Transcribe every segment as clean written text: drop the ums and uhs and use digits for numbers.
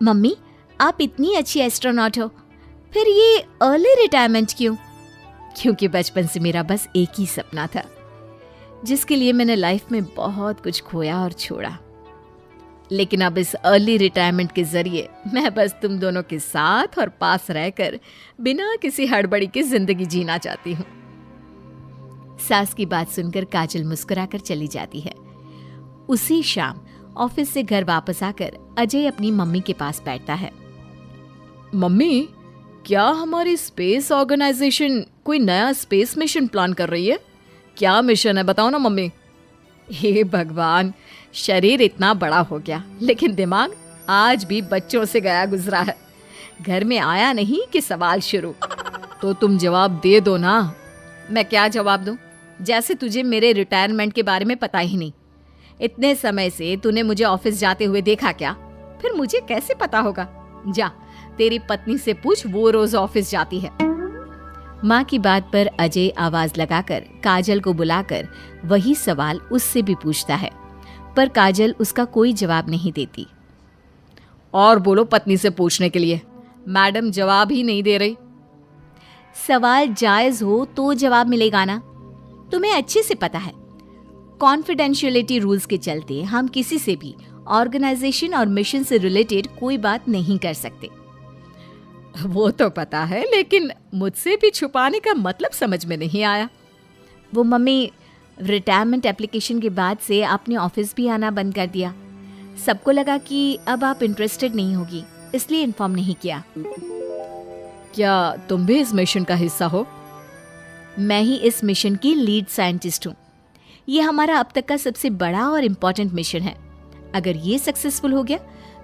Mummy, आप इतनी अच्छी एस्ट्रोनॉट हो, फिर ये अर्ली रिटायरमेंट क्यों? क्योंकि बचपन से मेरा बस एक ही सपना था, जिसके लिए मैंने लाइफ में बहुत कुछ खोया और छोड़ा। लेकिन अब इस अर्ली रिटायरमेंट के जरिए मैं बस तुम दोनों के साथ और पास रहकर बिना किसी हड़बड़ी की जिंदगी जीना चाहती हूँ। सास की बात सुनकर काजल मुस्कुराकर चली जाती है। उसी शाम ऑफिस से घर वापस आकर अजय अपनी मम्मी के पास बैठता है। मम्मी, क्या हमारी स्पेस ऑर्गेनाइजेशन कोई नया स्पेस मिशन प्लान कर रही है? क्या मिशन है, बताओ ना मम्मी। हे भगवान, शरीर इतना बड़ा हो गया लेकिन दिमाग आज भी बच्चों से गया गुजरा है। घर में आया नहीं कि सवाल शुरू। तो तुम जवाब दे दो ना। मैं क्या जवाब दूं? जैसे तुझे मेरे रिटायरमेंट के बारे में पता ही नहीं। इतने समय से तूने मुझे ऑफिस जाते हुए देखा क्या? फिर मुझे कैसे पता होगा? जा, तेरी पत्नी से पूछ, वो रोज ऑफिस जाती है। माँ की बात पर अजय आवाज लगाकर काजल को बुलाकर वही सवाल उससे भी पूछता है, पर काजल उसका कोई जवाब नहीं देती। और बोलो पत्नी से पूछने के लिए। मैडम जवाब ही नहीं दे रही। सवाल जायज हो तो जवाब मिलेगा ना। तुम्हें अच्छे से पता है, कॉन्फिडेंशियलिटी रूल्स के चलते हम किसी से भी ऑर्गेनाइजेशन और मिशन से रिलेटेड कोई बात नहीं कर सकते। वो तो पता है, लेकिन मुझसे भी छुपाने का मतलब समझ में नहीं आया। वो मम्मी, रिटायरमेंट एप्लीकेशन के बाद से आपने ऑफिस भी आना बंद कर दिया। सबको लगा कि अब आप इंटरेस्टेड नहीं होगी, इसलिए इन्फॉर्म नहीं किया। क्या तुम भी इस मिशन का हिस्सा हो? मैं ही इस मिशन की लीड साइंटिस्ट हूँ। ये हमारा अब तक का सबसे बड़ा और इम्पोर्टेंट मिशन है। अगर ये सक्सेसफुल हो गया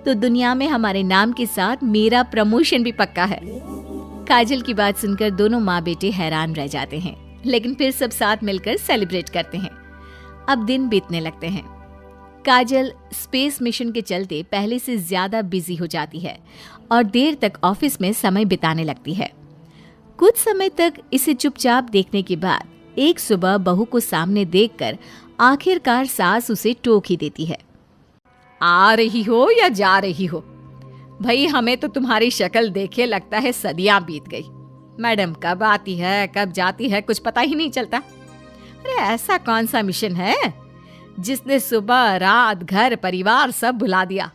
तो दुनिया में हमारे नाम के साथ मेरा प्रमोशन भी पक्का है। काजल की बात सुनकर दोनों माँ बेटे हैरान रह जाते हैं, लेकिन फिर सब साथ मिलकर सेलिब्रेट करते हैं। अब दिन बीतने लगते हैं। काजल स्पेस मिशन के चलते पहले से ज्यादा बिजी हो जाती है और देर तक ऑफिस में समय बिताने लगती है। कुछ समय तक इसे चुपचाप देखने के बाद एक सुबह बहू को सामने देखकर आखिरकार सास उसे टोक ही देती है। आ रही हो या जा रही हो? भाई, हमें तो तुम्हारी शक्ल देखे लगता है सदियां बीत गई। मैडम कब आती है कब जाती है कुछ पता ही नहीं चलता। अरे ऐसा कौन सा मिशन है जिसने सुबह रात घर परिवार सब भुला दिया?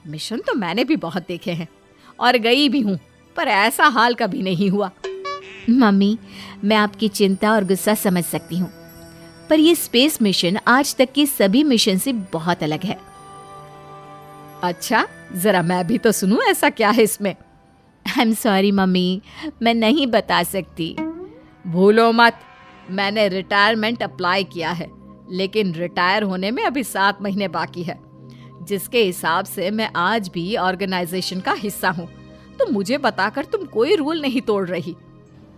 मिशन तो मैंने भी बहुत देखे हैं और गई भी हूँ, पर ऐसा हाल कभी नहीं हुआ। मम्मी, मैं आपकी चिंता और गुस्सा समझ सकती हूँ, पर ये स्पेस मिशन आज तक के सभी मिशन से बहुत अलग है। अच्छा, जरा मैं भी तो सुनूं, ऐसा क्या है इसमें? आई एम सॉरी मम्मी, मैं नहीं बता सकती। भूलो मत, मैंने रिटायरमेंट अप्लाई किया है, लेकिन रिटायर होने में अभी 7 महीने बाकी है, जिसके हिसाब से मैं आज भी ऑर्गेनाइजेशन का हिस्सा हूँ। तो मुझे बताकर तुम कोई रूल नहीं तोड़ रही।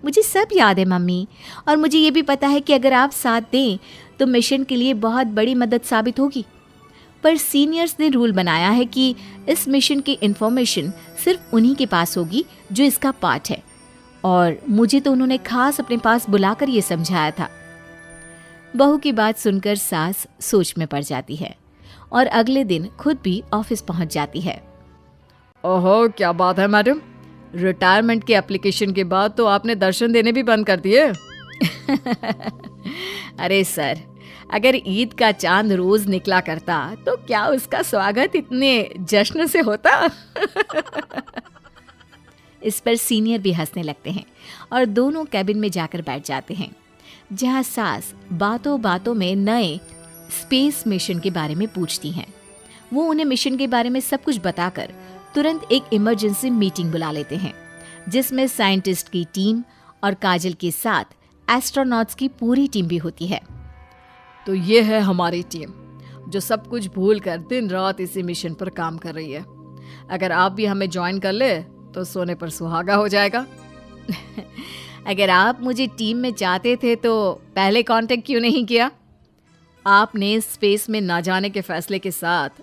मुझे सब याद है मम्मी, और मुझे ये भी पता है कि अगर आप साथ दें तो मिशन के लिए बहुत बड़ी मदद साबित होगी। पर सीनियर्स ने रूल बनाया है कि इस मिशन की इंफॉर्मेशन सिर्फ उन्हीं के पास होगी जो इसका पार्ट है, और मुझे तो उन्होंने खास अपने पास बुलाकर ये समझाया था। बहू की बात सुनकर सास सोच में पड़ जाती है और अगले दिन खुद भी ऑफिस पहुंच जाती है। ओहो, क्या बात है मैडम, रिटायरमेंट के एप्लीकेशन के बाद तो आपने दर्शन देने भी बंद कर दिए। अरे सर, अगर ईद का चांद रोज निकला करता तो क्या उसका स्वागत इतने जश्न से होता? इस पर सीनियर भी हंसने लगते हैं और दोनों कैबिन में जाकर बैठ जाते हैं, जहां सास बातों बातों में नए स्पेस मिशन के बारे में पूछती हैं। वो उन्हें मिशन के बारे में सब कुछ बताकर तुरंत एक इमरजेंसी मीटिंग बुला लेते हैं, जिसमें साइंटिस्ट की टीम और काजल के साथ एस्ट्रोनॉट्स की पूरी टीम भी होती है। तो ये है हमारी टीम, जो सब कुछ भूल कर दिन रात इसी मिशन पर काम कर रही है। अगर आप भी हमें ज्वाइन कर ले तो सोने पर सुहागा हो जाएगा। अगर आप मुझे टीम में चाहते थे तो पहले कांटेक्ट क्यों नहीं किया? आपने स्पेस में ना जाने के फैसले के साथ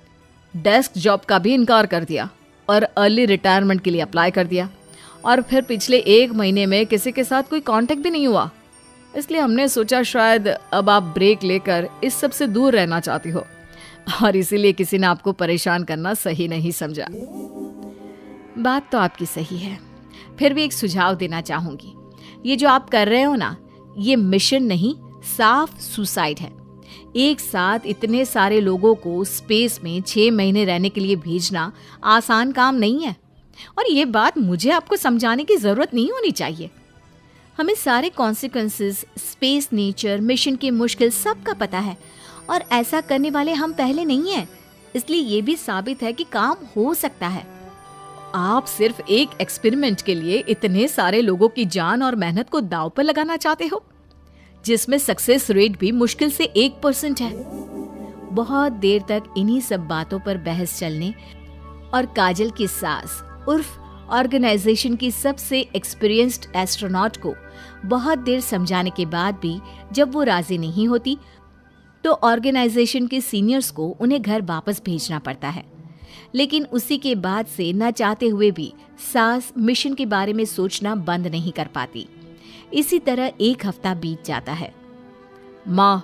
डेस्क जॉब का भी इनकार कर दिया और अर्ली रिटायरमेंट के लिए अप्लाई कर दिया, और फिर पिछले 1 महीने में किसी के साथ कोई कांटेक्ट भी नहीं हुआ। इसलिए हमने सोचा शायद अब आप ब्रेक लेकर इस सब से दूर रहना चाहती हो, और इसीलिए किसी ने आपको परेशान करना सही नहीं समझा। बात तो आपकी सही है, फिर भी एक सुझाव देना चाहूंगी। ये जो आप कर रहे हो ना, ये मिशन नहीं, साफ सुसाइड है। एक साथ इतने सारे लोगों को स्पेस में 6 महीने रहने के लिए भेजना आसान काम नहीं है। और ये बात मुझे आपको समझाने की जरूरत नहीं होनी चाहिए। हमें सारे कॉन्सिक्वेंसेस, स्पेस, नेचर, मिशन की मुश्किल सब का पता है और ऐसा करने वाले हम पहले नहीं हैं। इसलिए ये भी साबित है कि काम हो सकता है। आप सिर्फ एक एक्सपेरिमेंट के लिए इतने सारे लोगों की जान और मेहनत को दांव पर लगाना चाहते हो, जिसमें सक्सेस रेट भी मुश्किल से 1% है। बहुत देर तक इन्हीं सब बातों पर बहस चलने और काजल की सास उर्फ ऑर्गेनाइजेशन की सबसे एक्सपीरियंस्ड एस्ट्रोनॉट को बहुत देर समझाने के बाद भी जब वो राजी नहीं होती, तो ऑर्गेनाइजेशन के सीनियर्स को उन्हें घर वापस भेजना पड़ता है। लेकिन उसी के बाद से न चाहते हुए भी सास मिशन के बारे में सोचना बंद नहीं कर पाती। इसी तरह 1 हफ्ता बीत जाता है। माँ,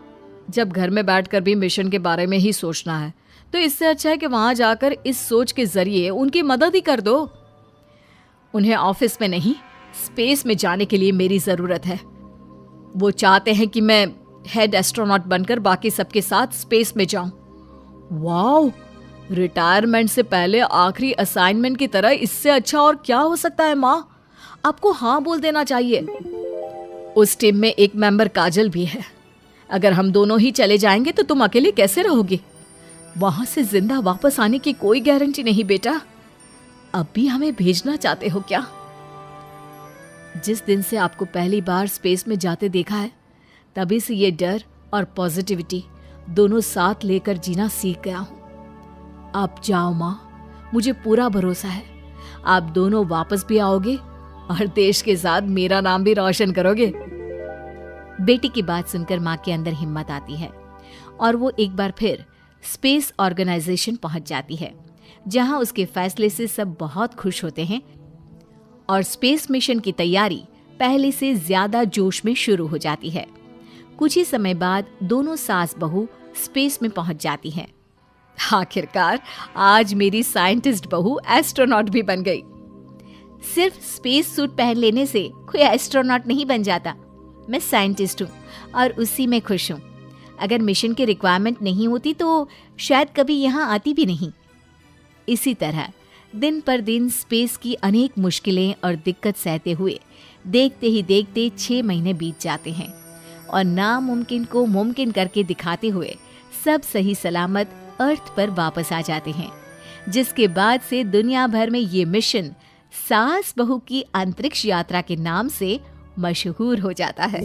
जब घर में बैठकर भी मिशन के बारे में ही सोचना है, तो इससे अच्छा है कि वहां जाकर इस सोच के जरिए उनकी मदद ही कर दो। उन्हें ऑफिस में नहीं, स्पेस में जाने के लिए मेरी जरूरत है। वो चाहते हैं कि मैं हेड एस्ट्रोनॉट बनकर बाकी सबके साथ स्पेस में जाऊं। वाओ, रिटायरमेंट से पहले आखिरी असाइनमेंट की तरह इससे अच्छा और क्या हो सकता है माँ? आपको हाँ बोल देना चाहिए। उस टीम में एक मेंबर काजल भी है। अगर हम दोनों ही चले जाएंगे तो तुम अकेले कैसे रहोगे? वहां से जिंदा वापस आने की कोई गारंटी नहीं बेटा। अब भी हमें भेजना चाहते हो क्या? जिस दिन से आपको पहली बार स्पेस में जाते देखा है, तभी से ये डर और पॉजिटिविटी दोनों साथ लेकर जीना सीख गया हूं। आप जाओ माँ, मुझे पूरा भरोसा है आप दोनों वापस भी आओगे और देश के साथ मेरा नाम भी रोशन करोगे। बेटी की बात सुनकर माँ के अंदर हिम्मत आती है और वो एक बार फिर स्पेस ऑर्गेनाइजेशन पहुंच जाती है, जहां उसके फैसले से सब बहुत खुश होते हैं और स्पेस मिशन की तैयारी पहले से ज्यादा जोश में शुरू हो जाती है। कुछ ही समय बाद दोनों सास बहू स्पेस में पहुंच जाती हैं। आखिरकार आज मेरी साइंटिस्ट बहू एस्ट्रोनॉट भी बन गई। सिर्फ स्पेस सूट पहन लेने से कोई एस्ट्रोनॉट नहीं बन जाता। मैं साइंटिस्ट हूँ और उसी में खुश हूँ। अगर मिशन की रिक्वायरमेंट नहीं होती तो शायद कभी यहाँ आती भी नहीं। इसी तरह दिन पर दिन स्पेस की अनेक मुश्किलें और दिक्कत सहते हुए देखते ही देखते 6 महीने बीत जाते हैं और नामुमकिन को मुमकिन करके दिखाते हुए सब सही सलामत अर्थ पर वापस आ जाते हैं, जिसके बाद से दुनिया भर में ये मिशन सास बहू की अंतरिक्ष यात्रा के नाम से मशहूर हो जाता है।